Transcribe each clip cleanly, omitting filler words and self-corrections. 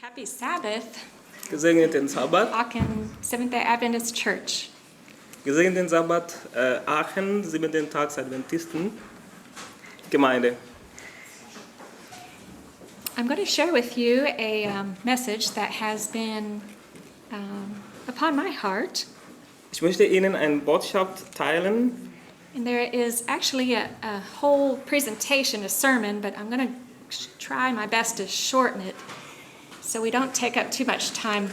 Happy Sabbath, Gesegneten Sabbat. Aachen Seventh-day Adventist Church. Gesegneten Sabbat, Aachen, 7. Tags Adventisten Gemeinde. I'm going to share with you a message that has been upon my heart. Ich möchte Ihnen eine Botschaft teilen. And there is actually a whole presentation, a sermon, but I'm going to try my best to shorten it so we don't take up too much time.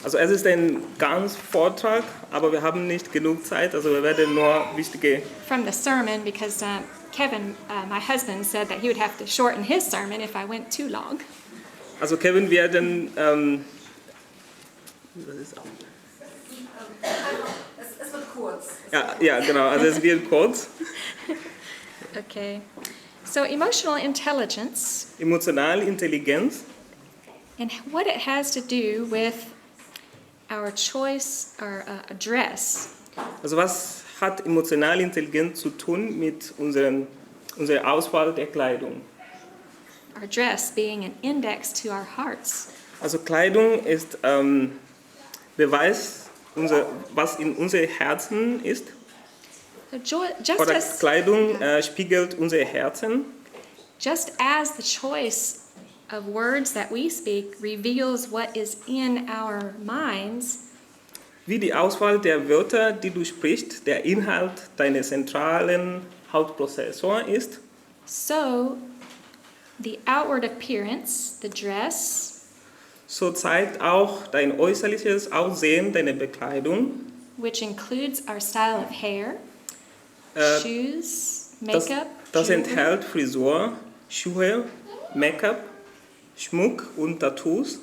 Also es ist ein ganz Vortrag, aber wir haben nicht genug Zeit, also wir werden nur wichtige... From the sermon, because Kevin, my husband, said that he would have to shorten his sermon if I went too long. Also Kevin werden... Es wird kurz. Ja, genau, also es wird kurz. Okay. So emotional intelligence Emotionale Intelligenz and what it has to do with our choice or address. Also was hat emotionale Intelligenz zu tun mit unserer Auswahl der Kleidung? Our dress being an index to our hearts. Also Kleidung ist Beweis, was in unseren Herzen ist. So just Oder as Kleidung spiegelt unsere Herzen. Just as the choice of words that we speak reveals what is in our minds, Wie die Auswahl der Wörter, die du sprichst, der Inhalt deines zentralen Hauptprozessors ist, so the outward appearance, the dress, so zeigt auch dein äußerliches Aussehen, deine Bekleidung. which includes our style of hair, shoes, Das, makeup, das jewelry, enthält Frisur, Schuhe, Make-up, Schmuck und Tattoos.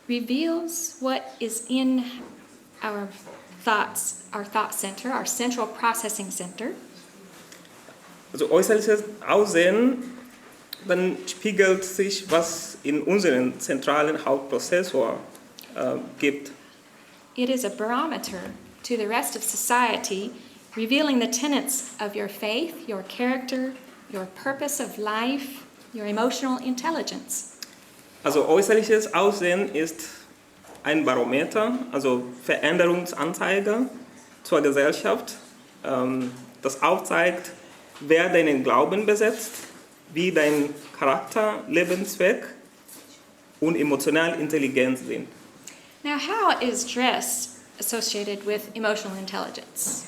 reveals what is in our thoughts, our thought center, our central processing center. Also äußerliches Aussehen, dann spiegelt sich, was in unserem zentralen Hauptprozessor gibt. It is a barometer to the rest of society, revealing the tenets of your faith, your character, your purpose of life, your emotional intelligence. Also äußerliches Aussehen ist ein Barometer, also Veränderungsanzeiger zur Gesellschaft, das aufzeigt, wer deinen Glauben besetzt, wie dein Charakter, Lebenszweck und emotionale Intelligenz sind. Now, how is dress associated with emotional intelligence?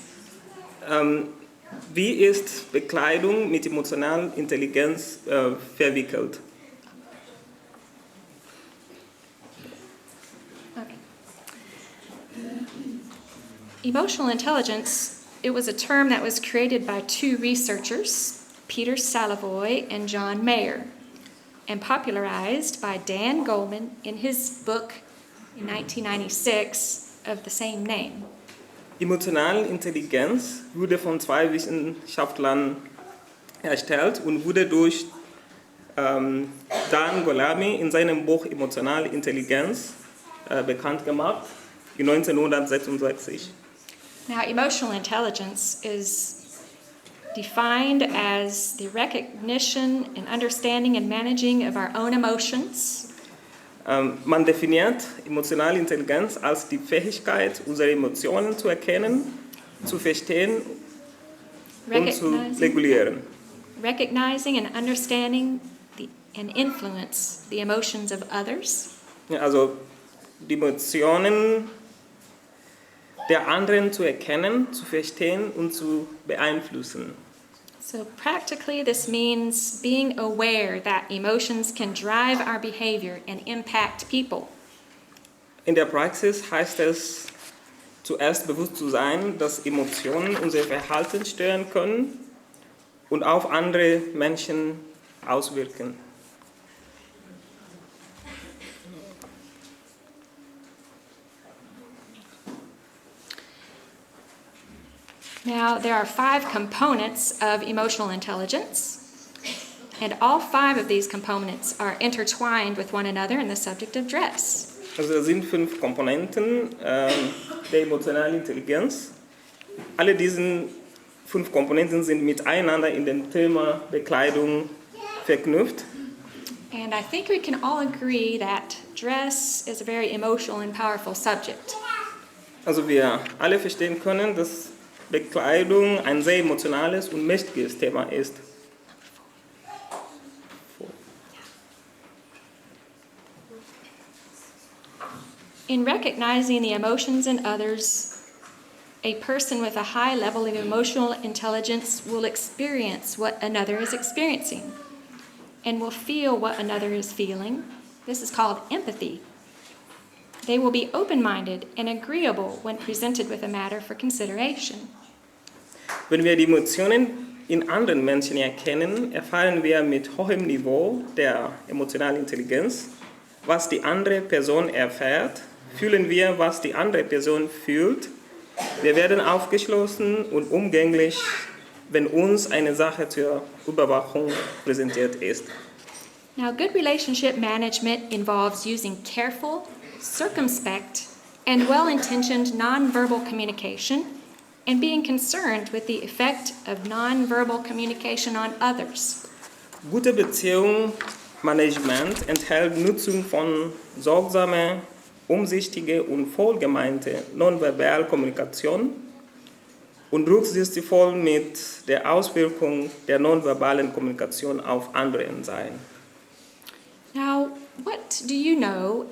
Wie ist Bekleidung mit emotionaler Intelligenz verwickelt? Okay. Emotional intelligence, it was a term that was created by two researchers, Peter Salovey and John Mayer, and popularized by Dan Goleman in his book in 1996 of the same name. Emotionale Intelligenz wurde von zwei Wissenschaftlern erstellt und wurde durch Dan Goleman in seinem Buch Emotionale Intelligenz bekannt gemacht, in 1966. Now, emotional intelligence is defined as the recognition and understanding and managing of our own emotions, Man definiert emotionale Intelligenz als die Fähigkeit, unsere Emotionen zu erkennen, zu verstehen und zu regulieren. recognizing and understanding and influence the emotions of others, Ja, also die Emotionen der anderen zu erkennen, zu verstehen und zu beeinflussen. So practically, this means being aware that emotions can drive our behavior and impact people. In der Praxis heißt es, zuerst bewusst zu sein, dass Emotionen unser Verhalten steuern können und auf andere Menschen auswirken. Now, there are 5 components of emotional intelligence, and all 5 of these components are intertwined with one another in the subject of dress. Also es sind 5 Komponenten der emotionalen Intelligenz. Alle diese 5 Komponenten sind miteinander in dem Thema Bekleidung verknüpft. And I think we can all agree that dress is a very emotional and powerful subject. Also wir alle verstehen können, dass Bekleidung ein sehr emotionales und mächtiges Thema ist. In recognizing the emotions in others, a person with a high level of emotional intelligence will experience what another is experiencing and will feel what another is feeling. This is called empathy. They will be open-minded and agreeable when presented with a matter for consideration. Wenn wir die Emotionen in anderen Menschen erkennen, erfahren wir mit hohem Niveau der emotionalen Intelligenz, was die andere Person erfährt, fühlen wir, was die andere Person fühlt. Wir werden aufgeschlossen und umgänglich, wenn uns eine Sache zur Überwachung präsentiert ist. Now, good relationship management involves using careful, circumspect, and well-intentioned nonverbal communication and being concerned with the effect of nonverbal communication on others. Gute Beziehungsmanagement enthält Nutzung von sorgsamer, umsichtiger und wohlgemeinter nonverbal Kommunikation und rücksichtsvoll mit der Auswirkung der nonverbalen Kommunikation auf andere sein. Now, what do you know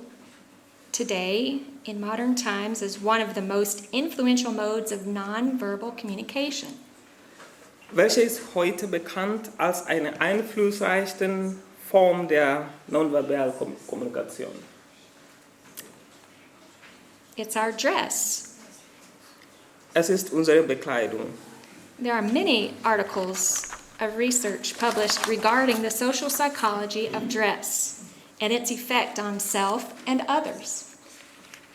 today in modern times as one of the most influential modes of nonverbal communication? Welche ist heute bekannt als eine einflussreiche Form der nonverbalen Kommunikation? It's our dress. Es ist unsere Bekleidung. There are many articles of research published regarding the social psychology of dress and its effect on self and others.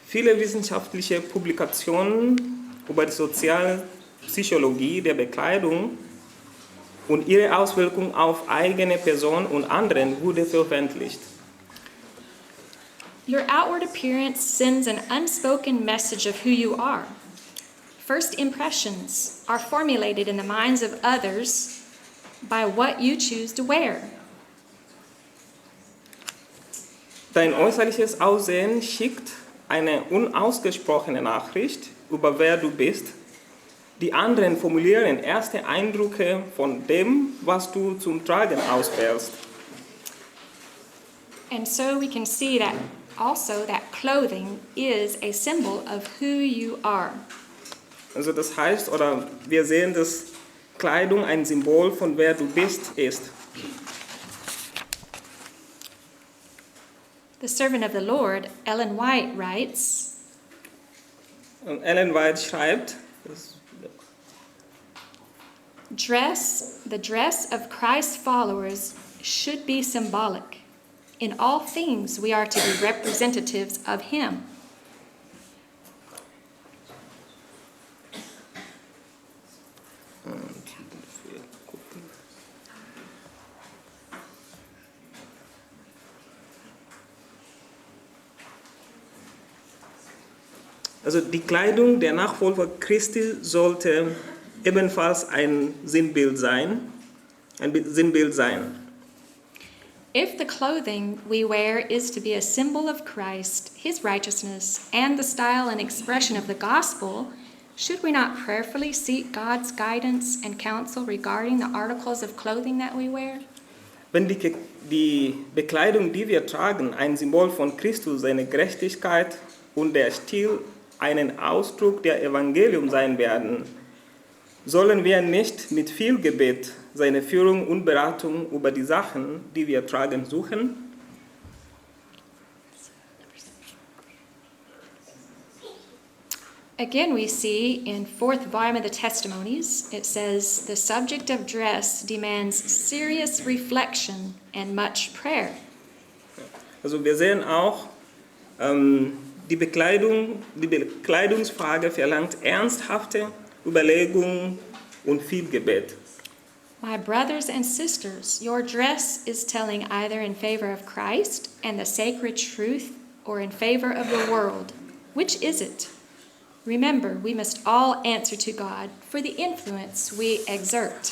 Viele wissenschaftliche Publikationen über die soziale Psychologie der Bekleidung und ihre Auswirkungen auf eigene Person und anderen wurde veröffentlicht. Your outward appearance sends an unspoken message of who you are. First impressions are formulated in the minds of others by what you choose to wear. Dein äußerliches Aussehen schickt eine unausgesprochene Nachricht über wer du bist. Die anderen formulieren erste Eindrücke von dem, was du zum Tragen auswählst. And so we can see that also that clothing is a symbol of who you are. Also das heißt, oder wir sehen, dass Kleidung ein Symbol von wer du bist ist. The servant of the Lord, Ellen White, writes, Und Ellen White schreibt, the dress of Christ's followers should be symbolic. In all things we are to be representatives of Him. Also die Kleidung der Nachfolger Christi sollte ebenfalls ein Sinnbild sein. If the clothing we wear is to be a symbol of Christ, His righteousness, and the style and expression of the gospel, should we not prayerfully seek God's guidance and counsel regarding the articles of clothing that we wear? Wenn die Bekleidung, die wir tragen, ein Symbol von Christus, seine Gerechtigkeit und der Stil einen Ausdruck der Evangelium sein werden, sollen wir nicht mit viel Gebet seine Führung und Beratung über die Sachen, die wir tragen, suchen? Again, we see in 4th volume of the Testimonies, it says, the subject of dress demands serious reflection and much prayer. Also wir sehen auch, die Bekleidungsfrage verlangt ernsthafte Überlegung und viel Gebet. My brothers and sisters, your dress is telling either in favor of Christ and the sacred truth or in favor of the world. Which is it? Remember, we must all answer to God for the influence we exert.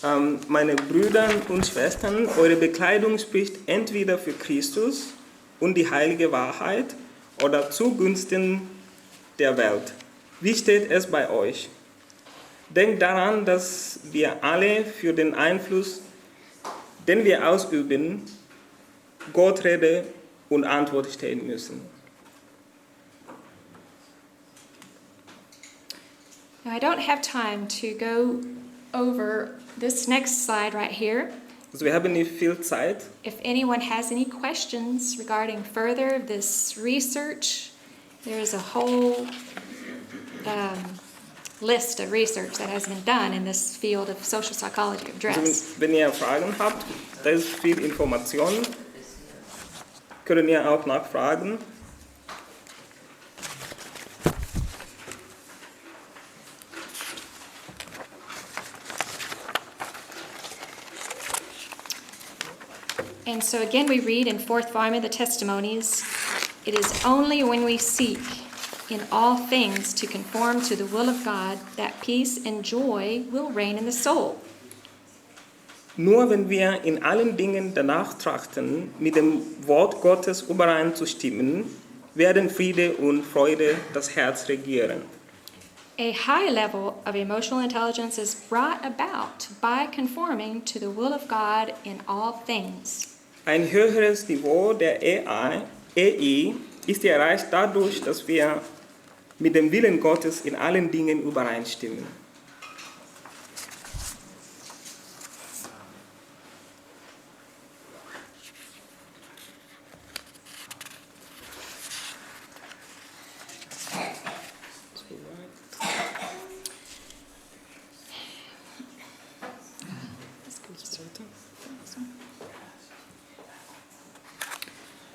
Meine Brüder und Schwestern, eure Bekleidung spricht entweder für Christus und die heilige Wahrheit oder zugunsten der Welt. Wie steht es bei euch? Denkt daran, dass wir alle für den Einfluss, den wir ausüben, Gott Rede und Antwort stehen müssen. Now, I don't have time to go over this next slide right here. Also wir haben nicht viel Zeit. If anyone has any questions regarding further this research, there is a whole list of research that has been done in this field of social psychology of dress. Also wenn ihr Fragen habt, da ist viel Information, könnt ihr auch nachfragen. And so again we read in fourth volume of the Testimonies, it is only when we seek in all things to conform to the will of God that peace and joy will reign in the soul. Nur wenn wir in allen Dingen danach trachten, mit dem Wort Gottes übereinzustimmen, werden Friede und Freude das Herz regieren. A high level of emotional intelligence is brought about by conforming to the will of God in all things. Ein höheres Niveau der EI ist erreicht dadurch, dass wir mit dem Willen Gottes in allen Dingen übereinstimmen.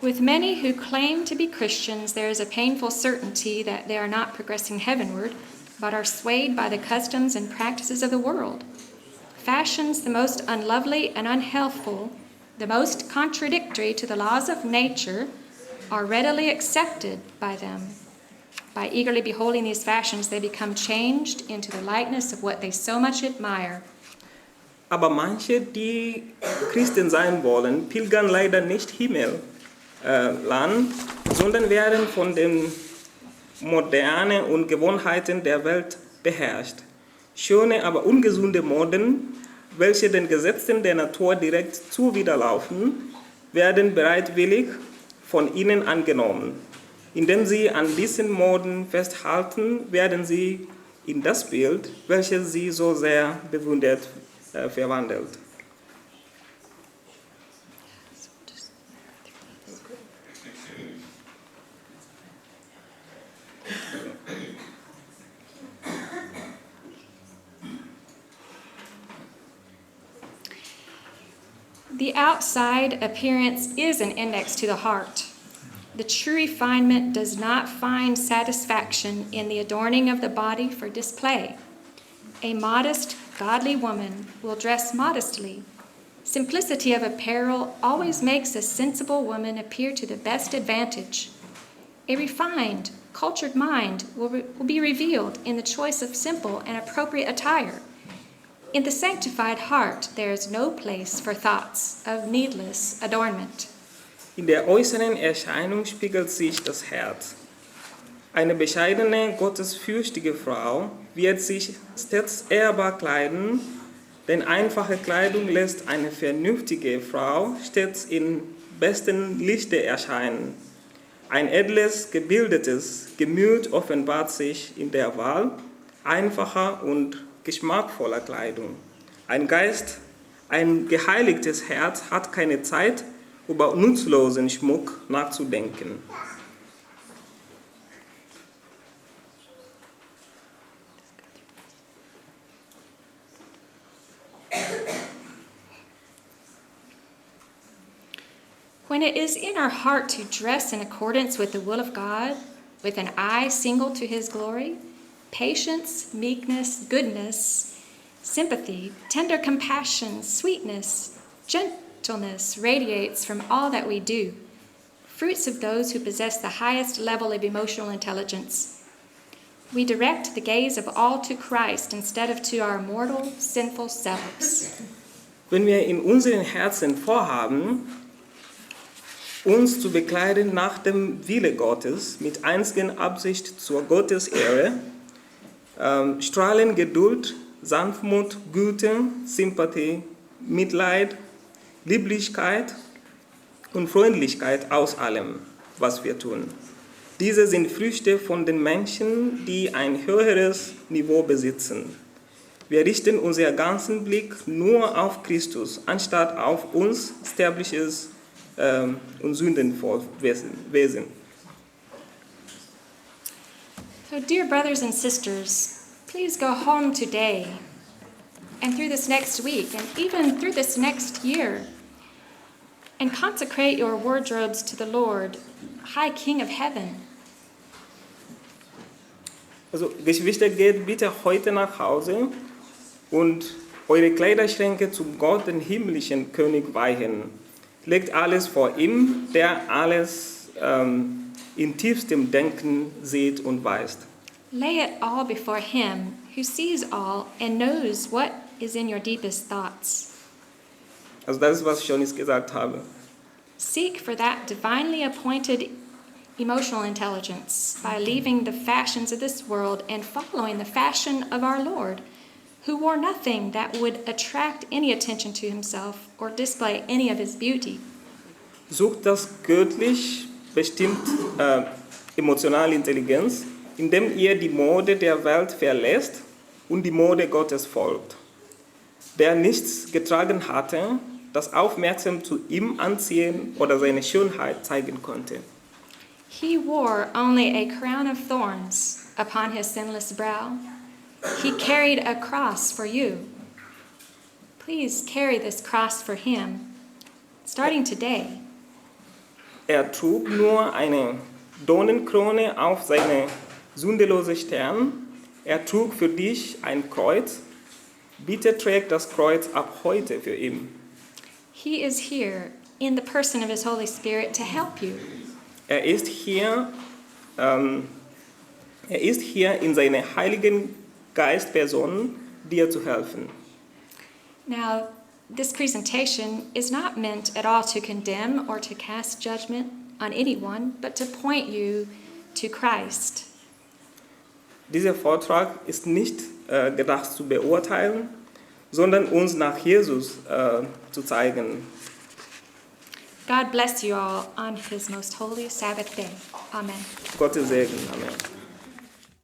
With many who claim to be Christians, there is a painful certainty that they are not progressing heavenward, but are swayed by the customs and practices of the world. Fashions the most unlovely and unhealthful, the most contradictory to the laws of nature, are readily accepted by them. By eagerly beholding these fashions, they become changed into the likeness of what they so much admire. Aber manche, die Christen sein wollen, pilgern leider nicht Himmel. Land, sondern werden von den Modernen und Gewohnheiten der Welt beherrscht. Schöne, aber ungesunde Moden, welche den Gesetzen der Natur direkt zuwiderlaufen, werden bereitwillig von ihnen angenommen. Indem sie an diesen Moden festhalten, werden sie in das Bild, welches sie so sehr bewundert, verwandelt. The outside appearance is an index to the heart. The true refinement does not find satisfaction in the adorning of the body for display. A modest, godly woman will dress modestly. Simplicity of apparel always makes a sensible woman appear to the best advantage. A refined, cultured mind will be revealed in the choice of simple and appropriate attire. In the sanctified heart, there is no place for thoughts of needless adornment. In der äußeren Erscheinung spiegelt sich das Herz. Eine bescheidene, gottesfürchtige Frau wird sich stets ehrbar kleiden, denn einfache Kleidung lässt eine vernünftige Frau stets im besten Lichte erscheinen. Ein edles, gebildetes Gemüt offenbart sich in der Wahl einfacher und geschmackvoller Kleidung. Ein geheiligtes Herz hat keine Zeit, über nutzlosen Schmuck nachzudenken. When it is in our heart to dress in accordance with the will of God, with an eye single to His glory, patience, meekness, goodness, sympathy, tender compassion, sweetness, gentleness radiates from all that we do, fruits of those who possess the highest level of emotional intelligence. We direct the gaze of all to Christ instead of to our mortal, sinful selves. Wenn wir in unseren Herzen vorhaben, uns zu bekleiden nach dem Wille Gottes mit einziger Absicht zur Gottesehre, strahlen Geduld, Sanftmut, Güte, Sympathie, Mitleid, Lieblichkeit und Freundlichkeit aus allem, was wir tun. Diese sind Früchte von den Menschen, die ein höheres Niveau besitzen. Wir richten unseren ganzen Blick nur auf Christus, anstatt auf uns sterbliches und sündenvolles Wesen. So, dear brothers and sisters, please go home today and through this next week and even through this next year and consecrate your wardrobes to the Lord, High King of Heaven. Also Geschwister, geht bitte heute nach Hause und eure Kleiderschränke zum Gott, den himmlischen König, weihen. Legt alles vor ihm, der alles in tiefstem Denken sieht und weiß. Lay it all before him who sees all and knows what is in your deepest thoughts. Also das ist, was ich schon gesagt habe. Seek for that divinely appointed emotional intelligence by leaving the fashions of this world and following the fashion of our Lord, who wore nothing that would attract any attention to himself or display any of his beauty. Sucht das göttlich bestimmt emotionale Intelligenz, indem ihr die Mode der Welt verlässt und die Mode Gottes folgt, der nichts getragen hatte, das aufmerksam zu ihm anziehen oder seine Schönheit zeigen konnte. He wore only a crown of thorns upon his sinless brow. He carried a cross for you. Please carry this cross for him, starting today. Er trug nur eine Dornenkrone auf seine sündelose Stirn. Er trug für dich ein Kreuz. Bitte trägt das Kreuz ab heute für ihn. He is here in the person of his Holy Spirit to help you. Er ist hier in seiner heiligen Geistperson, dir zu helfen. Now, this presentation is not meant at all to condemn or to cast judgment on anyone, but to point you to Christ. Dieser Vortrag ist nicht gedacht zu beurteilen, sondern uns nach Jesus zu zeigen. God bless you all on his most holy Sabbath day. Amen. Gottes Segen. Amen.